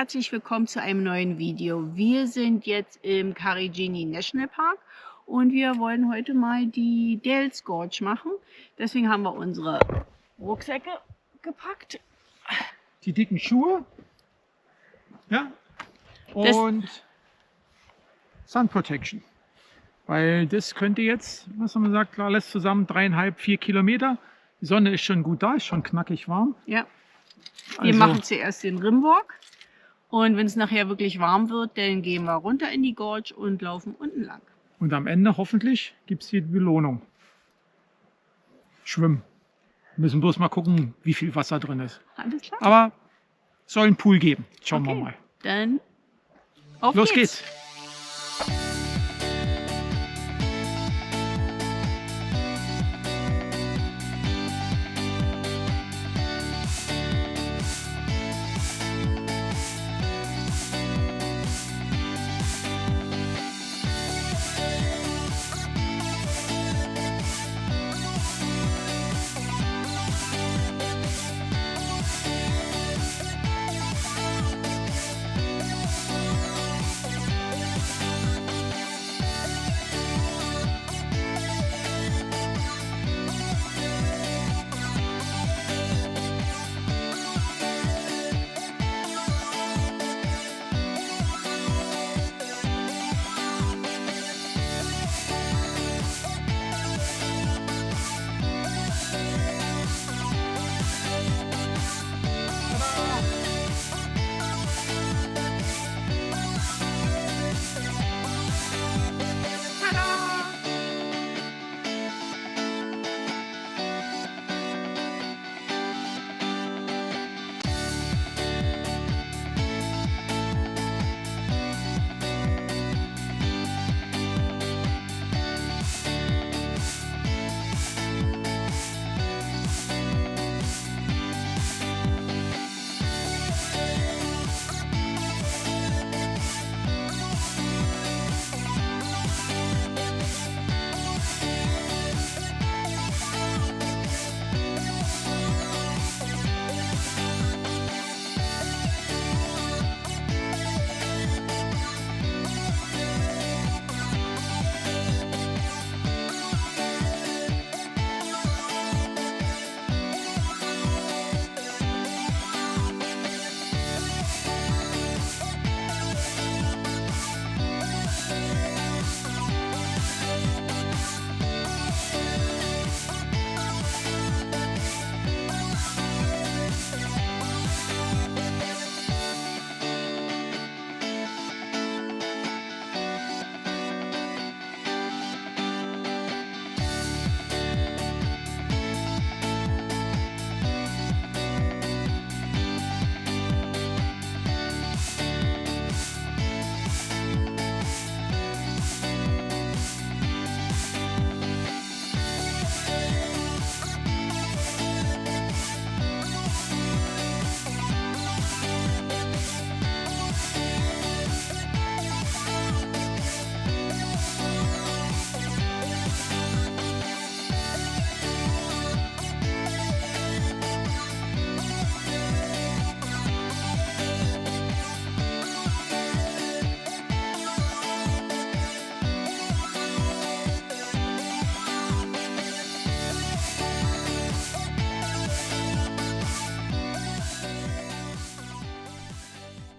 herzlich willkommen zu einem neuen Video. Wir sind jetzt im Karijini National Park und wir wollen heute mal die Dells Gorge machen. Deswegen haben wir unsere Rucksäcke gepackt. Die dicken Schuhe, ja, und Sun Protection. Weil das könnte jetzt, was haben wir gesagt, klar, alles zusammen 3,5, 4 Kilometer. Die Sonne ist schon gut da, ist schon knackig warm. Ja. Wir Also, machen zuerst den Rimwalk und wenn es nachher wirklich warm wird, dann gehen wir runter in die Gorge und laufen unten lang. und am Ende hoffentlich gibt es hier die Belohnung. Schwimmen. Wir müssen bloß mal gucken, wie viel Wasser drin ist. Alles klar? Aber es soll einen Pool geben. Schauen wir Okay. mal. Dann auf Los geht's. geht's.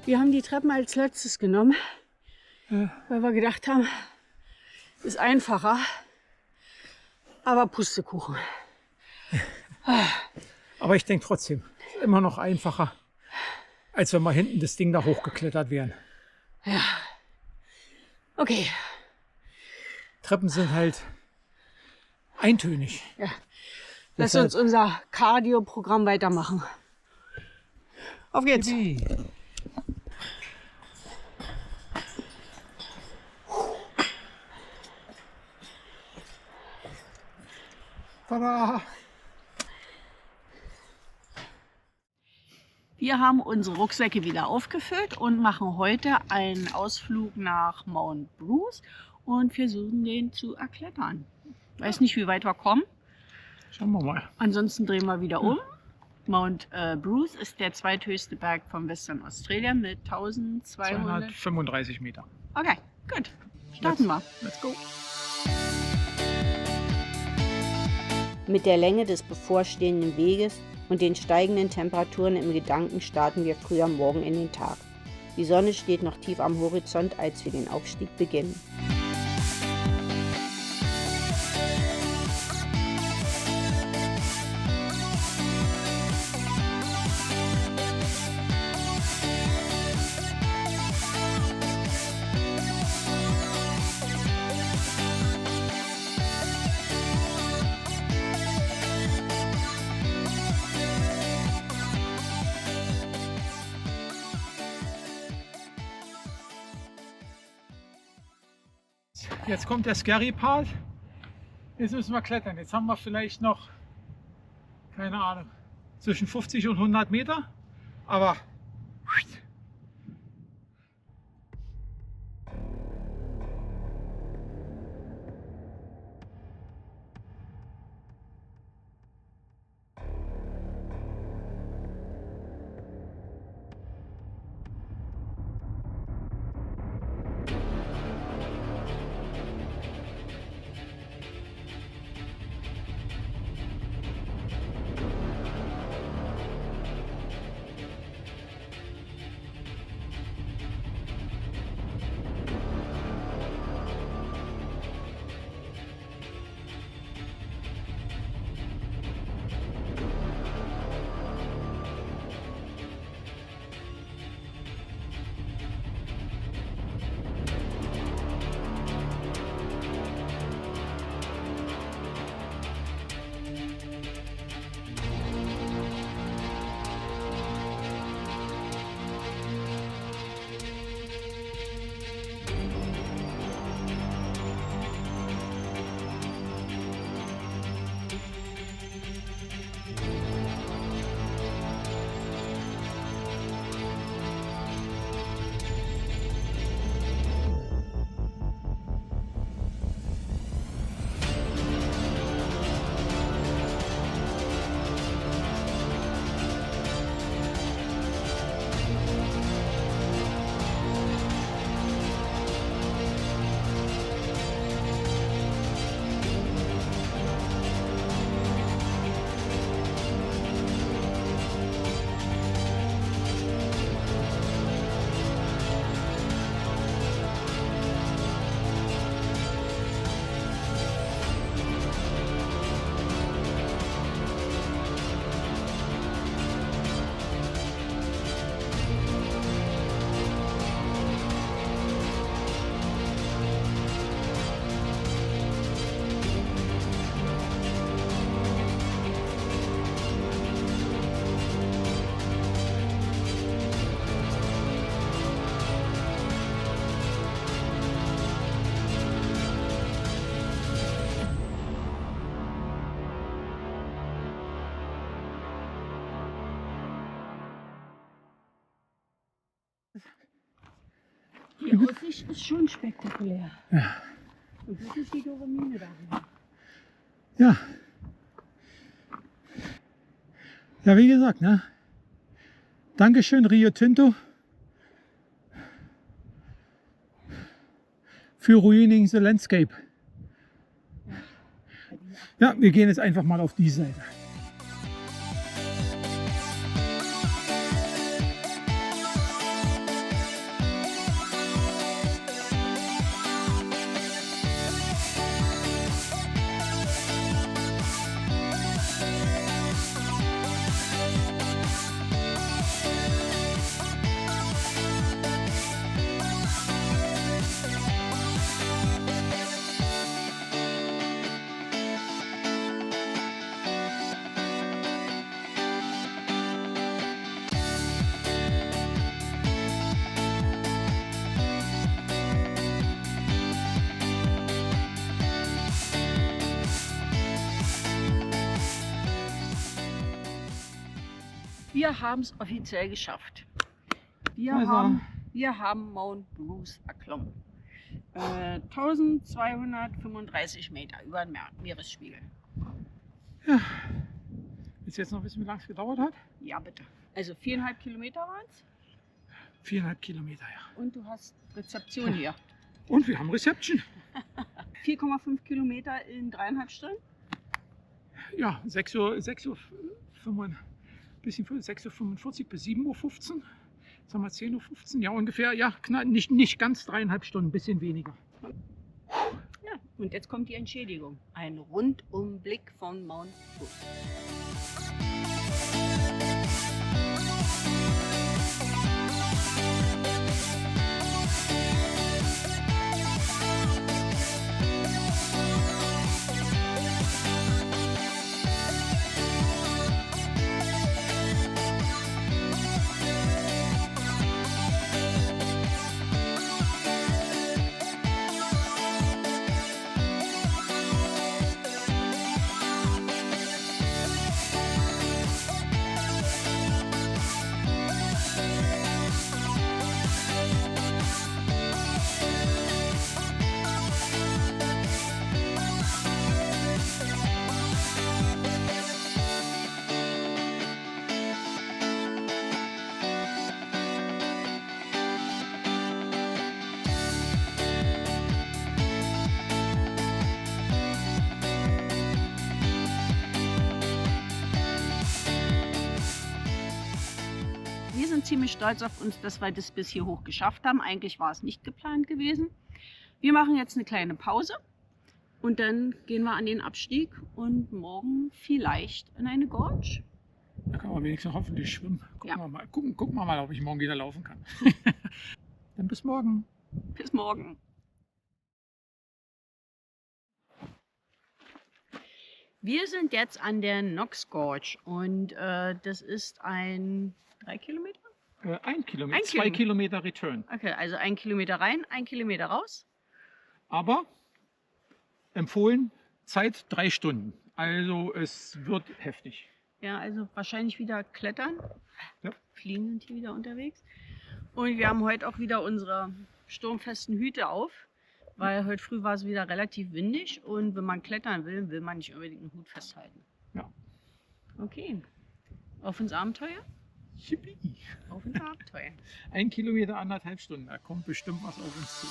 Wir haben die Treppen als letztes genommen, weil wir gedacht haben, ist einfacher, aber Pustekuchen. Aber ich denke trotzdem, ist immer noch einfacher, als wenn wir hinten das Ding da hochgeklettert wären. Ja. Okay. Treppen sind halt eintönig. Ja. Lass uns unser Cardio-Programm weitermachen. Auf geht's. Tada! Wir haben unsere Rucksäcke wieder aufgefüllt und machen heute einen Ausflug nach Mount Bruce und versuchen den zu erklettern. Weiß nicht, wie weit wir kommen. Schauen wir mal. Ansonsten drehen wir wieder um Mount Bruce ist der zweithöchste Berg von Western Australia mit 1200. 235 Meter. Okay, gut. Starten wir. Let's go. Mit der Länge des bevorstehenden Weges und den steigenden Temperaturen im Gedanken starten wir früh am Morgen in den Tag. Die Sonne steht noch tief am Horizont, als wir den Aufstieg beginnen. Jetzt kommt der Scary Part. Jetzt müssen wir klettern. Jetzt haben wir vielleicht noch, keine Ahnung, zwischen 50 und 100 Meter. Aber Die Aussicht ist schon spektakulär. ja. Und das ist die Dolomine da. Ja. Ja, wie gesagt, ne? Dankeschön, Rio Tinto, für Ruining the Landscape. Ja, wir gehen jetzt einfach mal auf die Seite. Wir haben es offiziell geschafft. Wir, Also. wir haben Mount Bruce erklommen. 1235 Meter über den Meeresspiegel. Jetzt Willst du jetzt noch wissen, wie lange es gedauert hat? Ja, bitte. Also 4,5 Kilometer waren es. 4,5 Kilometer, ja. Und du hast Rezeption hier. Und wir haben Reception. 4,5 Kilometer in 3,5 Stunden. Ja, 6 Uhr, 6:45 bis 7:15 Uhr. Jetzt haben wir 10:15 Uhr. Ja, ungefähr, ja, nicht ganz 3,5 Stunden, ein bisschen weniger. Ja, und jetzt kommt die Entschädigung. Ein Rundumblick von Mount Hood. Wir sind ziemlich stolz auf uns, dass wir das bis hier hoch geschafft haben. Eigentlich war es nicht geplant gewesen. Wir machen jetzt eine kleine Pause und dann gehen wir an den Abstieg und morgen vielleicht in eine Gorge. Da kann man wenigstens hoffentlich schwimmen. Gucken wir mal, ob ich morgen wieder laufen kann. Dann bis morgen. Bis morgen. Wir sind jetzt an der Knox Gorge und das ist ein 3 Kilometer? 1 Kilometer, Ein 2 Kilometer Return. Okay, also 1 Kilometer rein, 1 Kilometer raus. Aber empfohlen Zeit 3 Stunden. Also es wird heftig. Ja, also wahrscheinlich wieder klettern. Ja. Fliegen sind hier wieder unterwegs. Und wir haben heute auch wieder unsere sturmfesten Hüte auf, weil heute früh war es wieder relativ windig und wenn man klettern will, will man nicht unbedingt einen Hut festhalten. Ja. Okay, auf ins Abenteuer? Yippie. Auf ins Abenteuer. 1 Kilometer, 1,5 Stunden. Da kommt bestimmt was auf uns zu.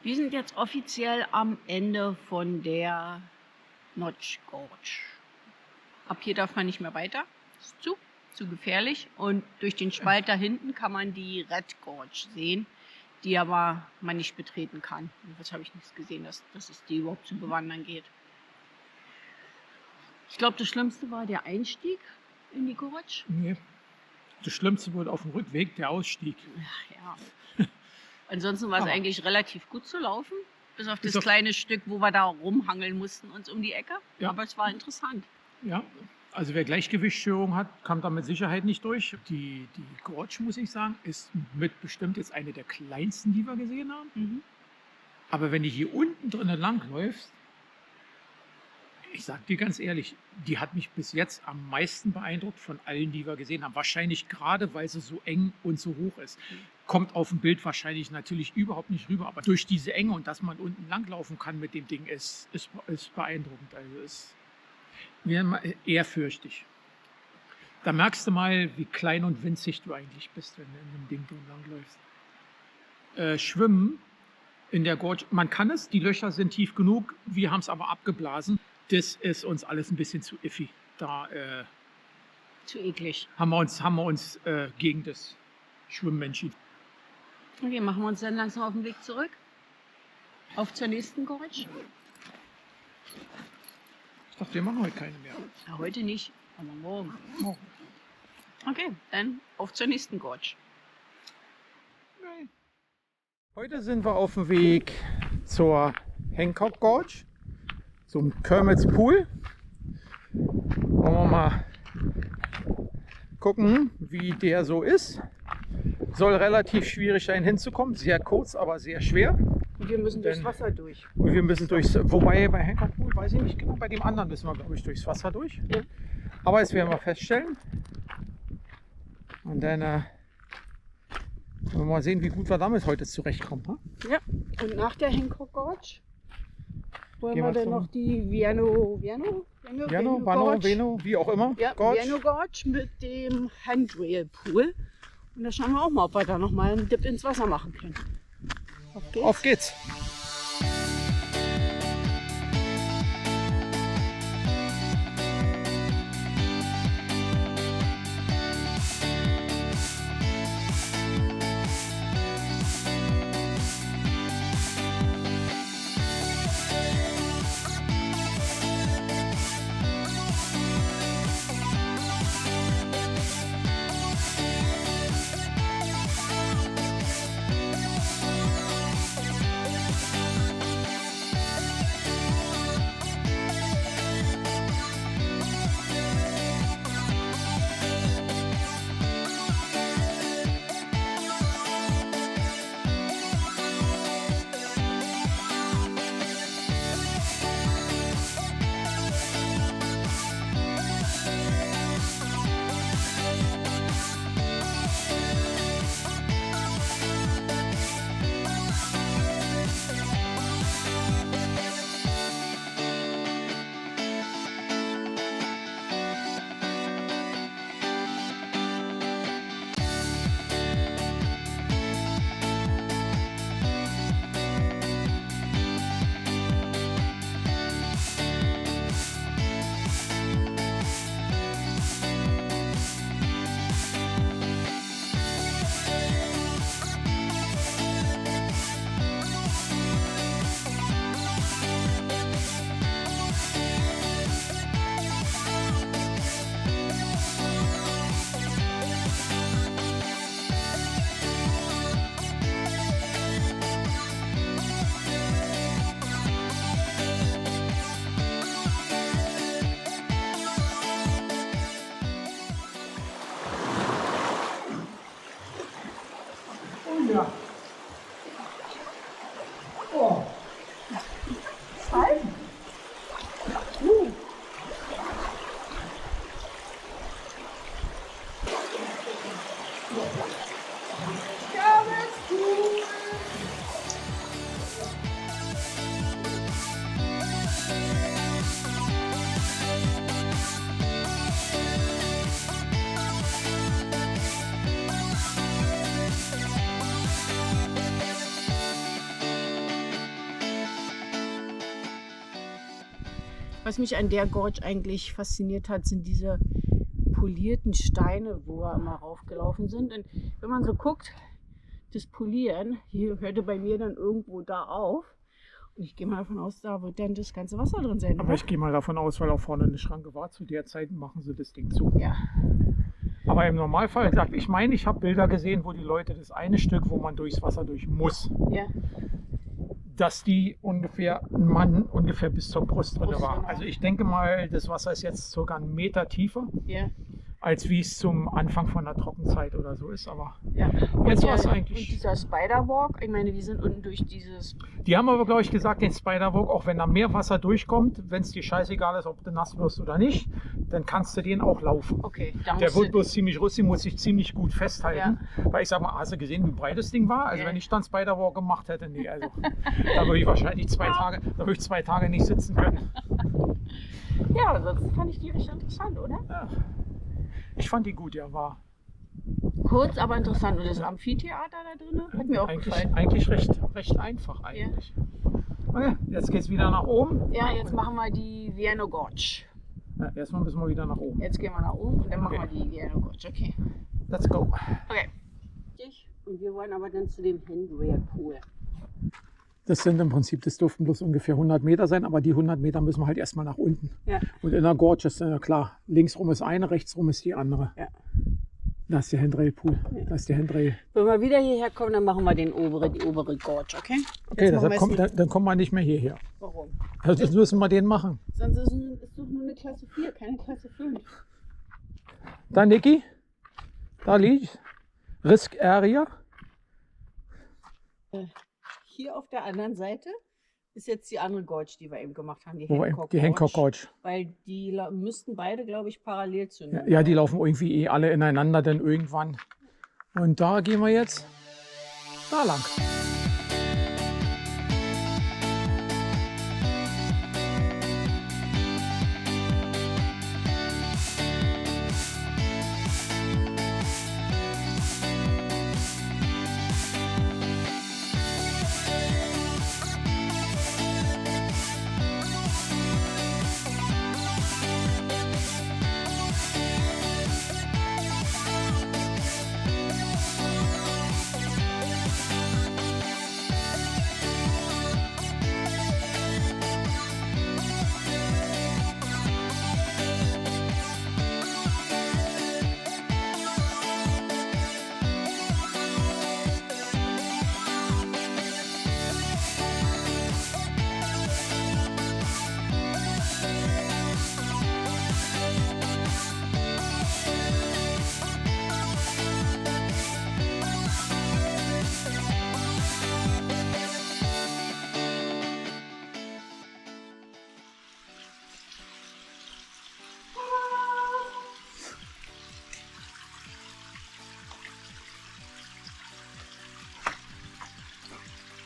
Wir sind jetzt offiziell am Ende von der Knox Gorge. Ab hier darf man nicht mehr weiter. Ist zu. zu gefährlich. Und durch den Spalt da hinten kann man die Red Gorge sehen, die aber man nicht betreten kann. Das habe ich nicht gesehen, dass es die überhaupt zu bewandern geht. Ich glaube, das Schlimmste war der Einstieg in die Gorge. Nee. Das Schlimmste wurde auf dem Rückweg der Ausstieg. Ach, ja. Ansonsten war es Aber eigentlich relativ gut zu laufen, bis auf Bis das auf- kleine Stück, wo wir da rumhangeln mussten, uns um die Ecke. Ja. Aber es war interessant. Ja, also wer Gleichgewichtsstörung hat, kam da mit Sicherheit nicht durch. Die Gorge, muss ich sagen, ist mit bestimmt jetzt eine der kleinsten, die wir gesehen haben. Mhm. Aber wenn du hier unten drinnen langläufst, ich sag dir ganz ehrlich, die hat mich bis jetzt am meisten beeindruckt von allen, die wir gesehen haben. Wahrscheinlich gerade, weil sie so eng und so hoch ist. Kommt auf dem Bild wahrscheinlich natürlich überhaupt nicht rüber. Aber durch diese Enge und dass man unten langlaufen kann mit dem Ding, ist beeindruckend. Also ist ehrfürchtig. Da merkst du mal, wie klein und winzig du eigentlich bist, wenn du in dem Ding drin langläufst. Schwimmen in der Gorge, man kann es, die Löcher sind tief genug, wir haben es aber abgeblasen. Das ist uns alles ein bisschen zu iffy. Da Zu eklig. haben wir uns gegen das Schwimmen entschieden. Okay, machen wir uns dann langsam auf den Weg zurück. Auf zur nächsten Gorge. Ich dachte, wir machen heute keine mehr. Ja, heute nicht, aber morgen. Morgen. Okay, dann auf zur nächsten Gorge. Nee. Heute sind wir auf dem Weg zur Hancock Gorge, zum Kermit's Pool. Wollen wir mal gucken, wie der so ist. Soll relativ schwierig sein hinzukommen, sehr kurz, aber sehr schwer. Und wir müssen durchs Wasser durch. Und wir müssen wobei bei Hancock Pool, weiß ich nicht genau, bei dem anderen müssen wir, glaube ich, durchs Wasser durch. Ja. Aber das werden wir feststellen. Und dann wollen wir mal sehen, wie gut wir damit heute zurechtkommen. Ha? Ja, und nach der Hancock Gorge wollen Gehen wir wir dann zum- noch die Vano, wie auch immer. Ja, Gorge. Vano Gorge mit dem Handrail Pool. Und da schauen wir auch mal, ob wir da noch mal einen Dip ins Wasser machen können. Auf geht's. Auf geht's. Ja. Oh. Was mich an der Gorge eigentlich fasziniert hat, sind diese polierten Steine, wo wir immer raufgelaufen sind. Und wenn man so guckt, das Polieren, hier hörte bei mir dann irgendwo da auf. Und ich gehe mal davon aus, da wird dann das ganze Wasser drin sein. Aber oder? ich gehe mal davon aus, weil auch vorne eine Schranke war, zu der Zeit machen sie das Ding zu. Ja. Aber im Normalfall, ich meine, ich habe Bilder gesehen, wo die Leute das eine Stück, wo man durchs Wasser durch muss, Ja. dass die ein Mann ungefähr bis zur Brust drin Brust war. drin. Also ich denke mal, das Wasser ist jetzt sogar 1 Meter tiefer, Ja. als wie es zum Anfang von der Trockenzeit oder so ist. Aber Ja. jetzt Und war es der- eigentlich. Und dieser Spiderwalk, ich meine, wir sind unten durch dieses. Die haben aber, glaube ich, gesagt, den Spiderwalk, auch wenn da mehr Wasser durchkommt, wenn es dir scheißegal ist, ob du nass wirst oder nicht, dann kannst du den auch laufen. Okay, da Der musst wird du- bloß ziemlich rustig, muss sich ziemlich gut festhalten. Weil ich sag mal, hast du gesehen, wie breit das Ding war? Also Ja. wenn ich dann Spiderwalk gemacht hätte, nee, also da würde ich wahrscheinlich 2 Tage nicht sitzen können. Ja, aber sonst fand ich die recht interessant, oder? Ja. Ich fand die gut, ja, war Kurz, aber interessant. Und das Amphitheater da drin hat mir auch gefallen. eigentlich recht einfach eigentlich. Okay, jetzt geht's wieder nach oben. Ja, jetzt machen wir die Vienna Gorge. Ja, erstmal müssen wir wieder nach oben. Jetzt gehen wir nach oben und dann machen Okay. wir die Vienna Gorge. Okay. Let's go. Okay. Und wir wollen aber dann zu dem Handrail Pool. Das sind im Prinzip, das durften bloß ungefähr 100 Meter sein, aber die 100 Meter müssen wir halt erstmal nach unten. Ja. Und in der Gorge ist ja klar, links rum ist eine, rechts rum ist die andere. Ja. Da ist der Handrail Pool. Da ist der Handrail. Wenn wir wieder hierher kommen, dann machen wir die obere Gorge, okay? Okay, Jetzt machen wir dann kommen wir nicht mehr hierher. Warum? Also das müssen wir den machen. Sonst ist doch nur eine Klasse 4, keine Klasse 5. Da, Niki, da liegt Risk Area. Hier auf der anderen Seite ist jetzt die andere Gorge, die wir eben gemacht haben, Die Hancock Gorge. Weil die müssten beide, glaube ich, parallel zueinander. Ja, die laufen irgendwie alle ineinander dann irgendwann. Und da gehen wir jetzt da lang.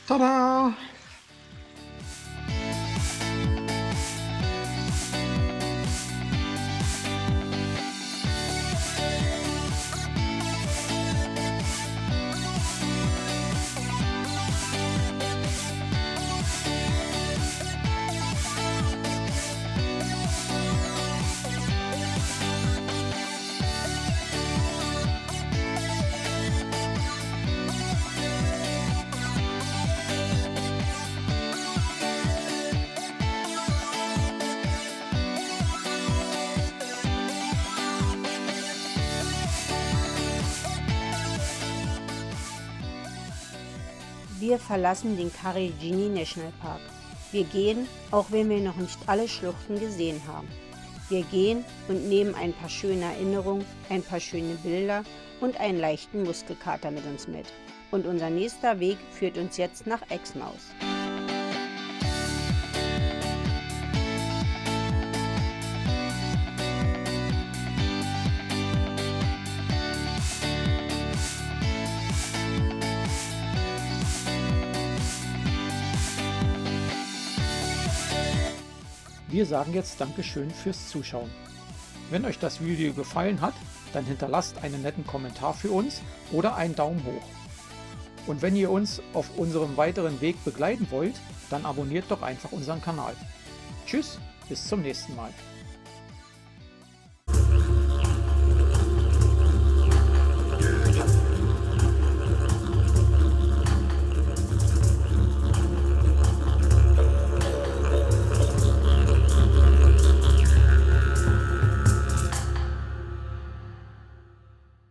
Tada! Wir verlassen den Karijini National Park. Wir gehen, auch wenn wir noch nicht alle Schluchten gesehen haben. Wir gehen und nehmen ein paar schöne Erinnerungen, ein paar schöne Bilder und einen leichten Muskelkater mit uns mit. Und unser nächster Weg führt uns jetzt nach Exmouth. Wir sagen jetzt Dankeschön fürs Zuschauen. Wenn euch das Video gefallen hat, dann hinterlasst einen netten Kommentar für uns oder einen Daumen hoch. Und wenn ihr uns auf unserem weiteren Weg begleiten wollt, dann abonniert doch einfach unseren Kanal. Tschüss, bis zum nächsten Mal.